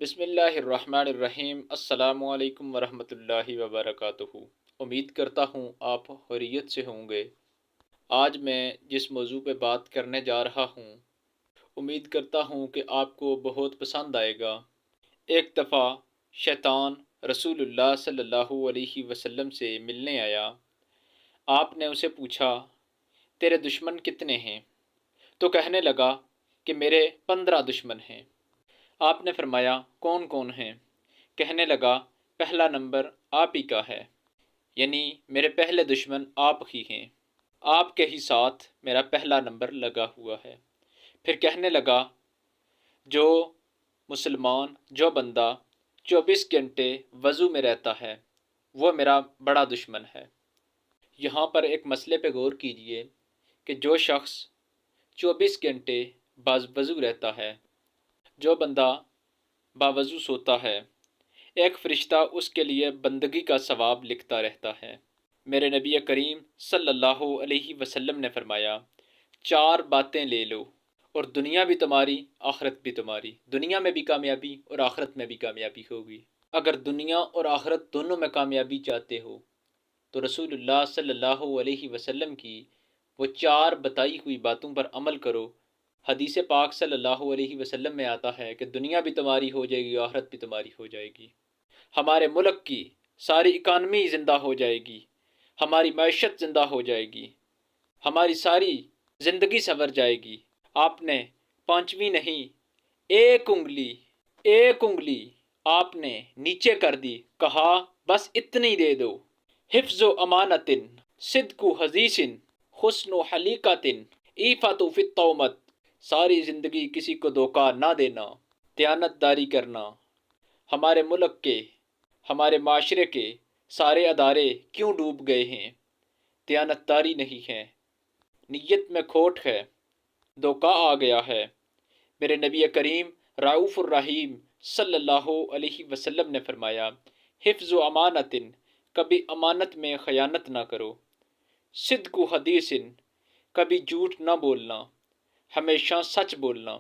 بسم اللہ الرحمن الرحیم۔ السلام علیکم ورحمۃ اللہ وبرکاتہ۔ امید کرتا ہوں آپ خیریت سے ہوں گے۔ آج میں جس موضوع پہ بات کرنے جا رہا ہوں، امید کرتا ہوں کہ آپ کو بہت پسند آئے گا۔ ایک دفعہ شیطان رسول اللہ صلی اللہ علیہ وسلم سے ملنے آیا۔ آپ نے اسے پوچھا، تیرے دشمن کتنے ہیں؟ تو کہنے لگا کہ میرے 15 دشمن ہیں۔ آپ نے فرمایا، کون کون ہیں؟ کہنے لگا، پہلا نمبر آپ ہی کا ہے، یعنی میرے پہلے دشمن آپ ہی ہیں، آپ کے ہی ساتھ میرا پہلا نمبر لگا ہوا ہے۔ پھر کہنے لگا، جو مسلمان، جو بندہ 24 گھنٹے وضو میں رہتا ہے وہ میرا بڑا دشمن ہے۔ یہاں پر ایک مسئلے پہ غور کیجئے کہ جو شخص 24 گھنٹے وضو رہتا ہے، جو بندہ باوضو سوتا ہے، ایک فرشتہ اس کے لیے بندگی کا ثواب لکھتا رہتا ہے۔ میرے نبی کریم صلی اللہ علیہ وسلم نے فرمایا، 4 باتیں لے لو اور دنیا بھی تمہاری، آخرت بھی تمہاری، دنیا میں بھی کامیابی اور آخرت میں بھی کامیابی ہوگی۔ اگر دنیا اور آخرت دونوں میں کامیابی چاہتے ہو تو رسول اللہ صلی اللہ علیہ وسلم کی وہ 4 بتائی ہوئی باتوں پر عمل کرو۔ حدیث پاک صلی اللہ علیہ وسلم میں آتا ہے کہ دنیا بھی تمہاری ہو جائے گی، آخرت بھی تمہاری ہو جائے گی، ہمارے ملک کی ساری اکانومی زندہ ہو جائے گی، ہماری معیشت زندہ ہو جائے گی، ہماری ساری زندگی سنور جائے گی۔ آپ نے 5ویں نہیں، ایک انگلی آپ نے نیچے کر دی، کہا بس اتنی دے دو۔ حفظ و امانت، صدق و حدیث، حسن و حلیقت، عفت فی التومت، ساری زندگی کسی کو دھوکہ نہ دینا، دیانت داری کرنا۔ ہمارے ملک کے، ہمارے معاشرے کے سارے ادارے کیوں ڈوب گئے ہیں؟ دیانت داری نہیں ہے، نیت میں کھوٹ ہے، دھوکہ آ گیا ہے۔ میرے نبی کریم رؤوف الرحیم صلی اللہ علیہ وسلم نے فرمایا، حفظ و امانت، کبھی امانت میں خیانت نہ کرو۔ صدق و حدیث، کبھی جھوٹ نہ بولنا، ہمیشہ سچ بولنا۔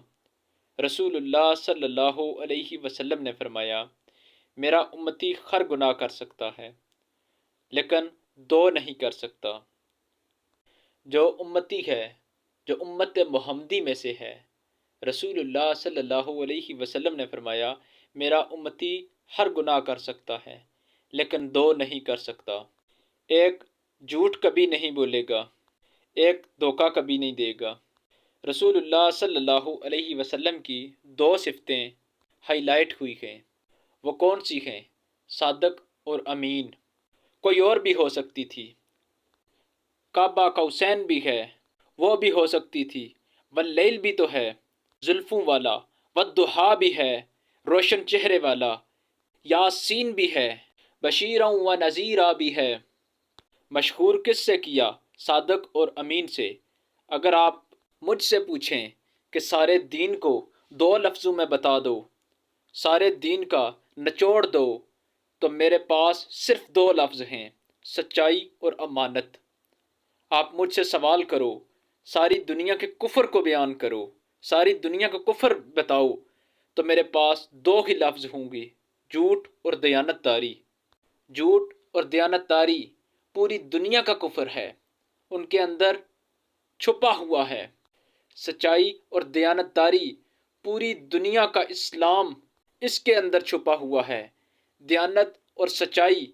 رسول اللہ صلی اللہ علیہ وسلم نے فرمایا، میرا امتی ہر گناہ کر سکتا ہے لیکن 2 نہیں کر سکتا۔ جو امتی ہے، جو امت محمدی میں سے ہے، رسول اللہ صلی اللہ علیہ وسلم نے فرمایا، میرا امتی ہر گناہ کر سکتا ہے لیکن 2 نہیں کر سکتا۔ ایک جھوٹ کبھی نہیں بولے گا، ایک دھوکہ کبھی نہیں دے گا۔ رسول اللہ صلی اللہ علیہ وسلم کی 2 صفتیں ہائی لائٹ ہوئی ہیں۔ وہ کون سی ہیں؟ صادق اور امین۔ کوئی اور بھی ہو سکتی تھی، کعبہ قوسین بھی ہے، وہ بھی ہو سکتی تھی، واللیل بھی تو ہے، زلفوں والا، والضحیٰ بھی ہے، روشن چہرے والا، یاسین بھی ہے، بشیرا و نذیرا بھی ہے۔ مشہور کس سے کیا؟ صادق اور امین سے۔ اگر آپ مجھ سے پوچھیں کہ سارے دین کو 2 لفظوں میں بتا دو، سارے دین کا نچوڑ دو، تو میرے پاس صرف 2 لفظ ہیں، سچائی اور امانت۔ آپ مجھ سے سوال کرو، ساری دنیا کے کفر کو بیان کرو، ساری دنیا کا کفر بتاؤ، تو میرے پاس 2 ہی لفظ ہوں گے، جھوٹ اور دیانت داری۔ جھوٹ اور دیانت داری پوری دنیا کا کفر ہے، ان کے اندر چھپا ہوا ہے۔ سچائی اور دیانت داری پوری دنیا کا اسلام اس کے اندر چھپا ہوا ہے۔ دیانت اور سچائی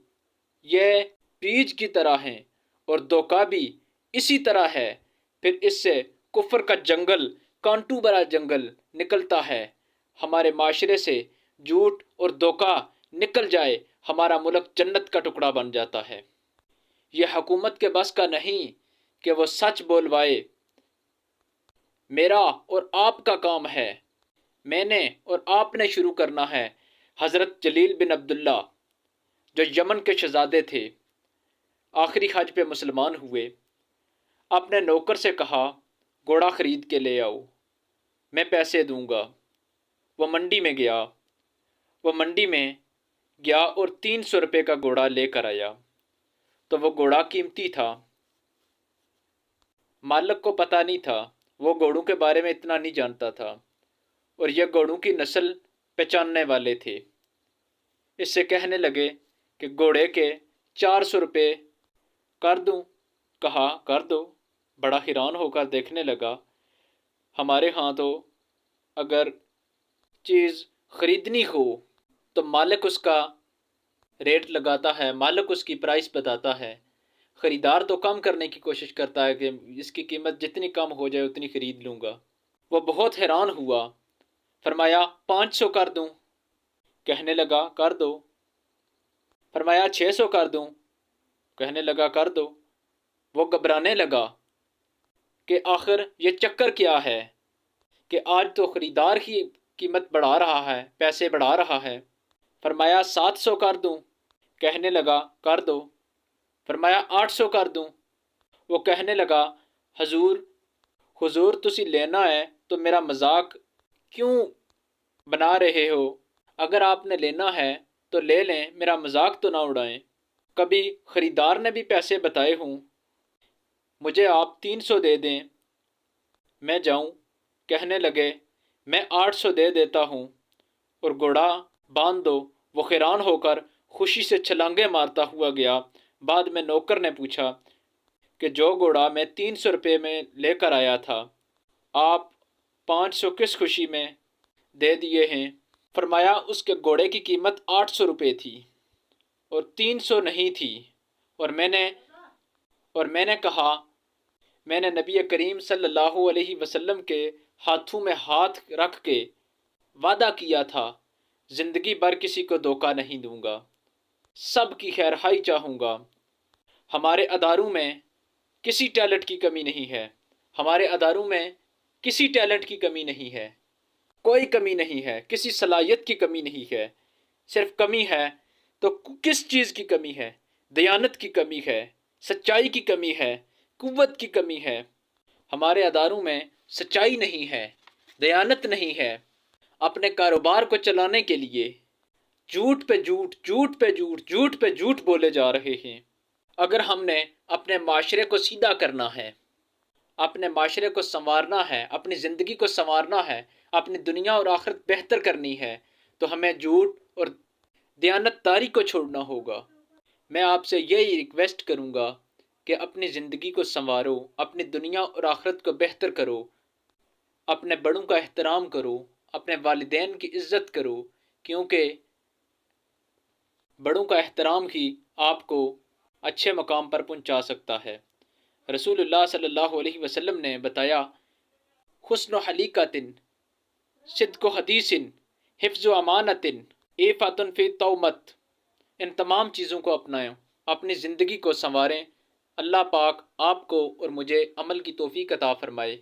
یہ بیج کی طرح ہیں اور دھوکہ بھی اسی طرح ہے۔ پھر اس سے کفر کا جنگل، کانٹوں بھرا جنگل نکلتا ہے۔ ہمارے معاشرے سے جھوٹ اور دھوکہ نکل جائے، ہمارا ملک جنت کا ٹکڑا بن جاتا ہے۔ یہ حکومت کے بس کا نہیں کہ وہ سچ بولوائے۔ میرا اور آپ کا کام ہے، میں نے اور آپ نے شروع کرنا ہے۔ حضرت جلیل بن عبداللہ جو یمن کے شہزادے تھے، آخری حج پہ مسلمان ہوئے، اپنے نوکر سے کہا، گھوڑا خرید کے لے آؤ، میں پیسے دوں گا۔ وہ منڈی میں گیا اور 300 روپے کا گھوڑا لے کر آیا۔ تو وہ گھوڑا قیمتی تھا، مالک کو پتہ نہیں تھا، وہ گھوڑوں کے بارے میں اتنا نہیں جانتا تھا، اور یہ گھوڑوں کی نسل پہچاننے والے تھے۔ اس سے کہنے لگے کہ گھوڑے کے 400 روپے کر دوں؟ کہا کر دو۔ بڑا حیران ہو کر دیکھنے لگا، ہمارے ہاں تو اگر چیز خریدنی ہو تو مالک اس کا ریٹ لگاتا ہے، مالک اس کی پرائس بتاتا ہے، خریدار تو کم کرنے کی کوشش کرتا ہے کہ اس کی قیمت جتنی کم ہو جائے اتنی خرید لوں گا۔ وہ بہت حیران ہوا، فرمایا 500 کر دوں؟ کہنے لگا کر دو۔ فرمایا 600 کر دوں؟ کہنے لگا کر دو۔ وہ گھبرانے لگا کہ آخر یہ چکر کیا ہے کہ آج تو خریدار ہی قیمت بڑھا رہا ہے، پیسے بڑھا رہا ہے۔ فرمایا 700 کر دوں؟ کہنے لگا کر دو۔ فرمایا 800 کر دوں؟ وہ کہنے لگا حضور تسی لینا ہے تو میرا مذاق کیوں بنا رہے ہو؟ اگر آپ نے لینا ہے تو لے لیں، میرا مذاق تو نہ اڑائیں۔ کبھی خریدار نے بھی پیسے بتائے ہوں، مجھے آپ 300 دے دیں میں جاؤں۔ کہنے لگے میں 800 دے دیتا ہوں اور گھوڑا باندھ دو۔ وہ حیران ہو کر خوشی سے چھلانگیں مارتا ہوا گیا۔ بعد میں نوکر نے پوچھا کہ جو گھوڑا میں 300 روپے میں لے کر آیا تھا آپ 500 کس خوشی میں دے دیے ہیں؟ فرمایا اس کے گھوڑے کی قیمت 800 روپے تھی اور 300 نہیں تھی، اور میں نے کہا میں نے نبی کریم صلی اللہ علیہ وسلم کے ہاتھوں میں ہاتھ رکھ کے وعدہ کیا تھا زندگی بھر کسی کو دھوکہ نہیں دوں گا، سب کی خیرخواہی چاہوں گا۔ ہمارے اداروں میں کسی ٹیلنٹ کی کمی نہیں ہے، ہمارے اداروں میں کسی ٹیلنٹ کی کمی نہیں ہے، کوئی کمی نہیں ہے، کسی صلاحیت کی کمی نہیں ہے۔ صرف کمی ہے تو کس چیز کی کمی ہے؟ دیانت کی کمی ہے، سچائی کی کمی ہے، قوت کی کمی ہے۔ ہمارے اداروں میں سچائی نہیں ہے، دیانت نہیں ہے۔ اپنے کاروبار کو چلانے کے لیے جھوٹ پہ جھوٹ، جھوٹ پہ جھوٹ، جھوٹ پہ جھوٹ بولے جا رہے ہیں۔ اگر ہم نے اپنے معاشرے کو سیدھا کرنا ہے، اپنے معاشرے کو سنوارنا ہے، اپنی زندگی کو سنوارنا ہے، اپنی دنیا اور آخرت بہتر کرنی ہے، تو ہمیں جھوٹ اور دیانت داری کو چھوڑنا ہوگا۔ میں آپ سے یہی ریکویسٹ کروں گا کہ اپنی زندگی کو سنوارو، اپنی دنیا اور آخرت کو بہتر کرو، اپنے بڑوں کا احترام کرو، اپنے والدین کی عزت کرو، کیونکہ بڑوں کا احترام ہی آپ کو اچھے مقام پر پہنچا سکتا ہے۔ رسول اللہ صلی اللہ علیہ وسلم نے بتایا حسن و حلیقۃ، صدق و حدیث، حفظ و امانت، عفۃ فی تومت، ان تمام چیزوں کو اپنائیں، اپنی زندگی کو سنواریں۔ اللہ پاک آپ کو اور مجھے عمل کی توفیق عطا فرمائے۔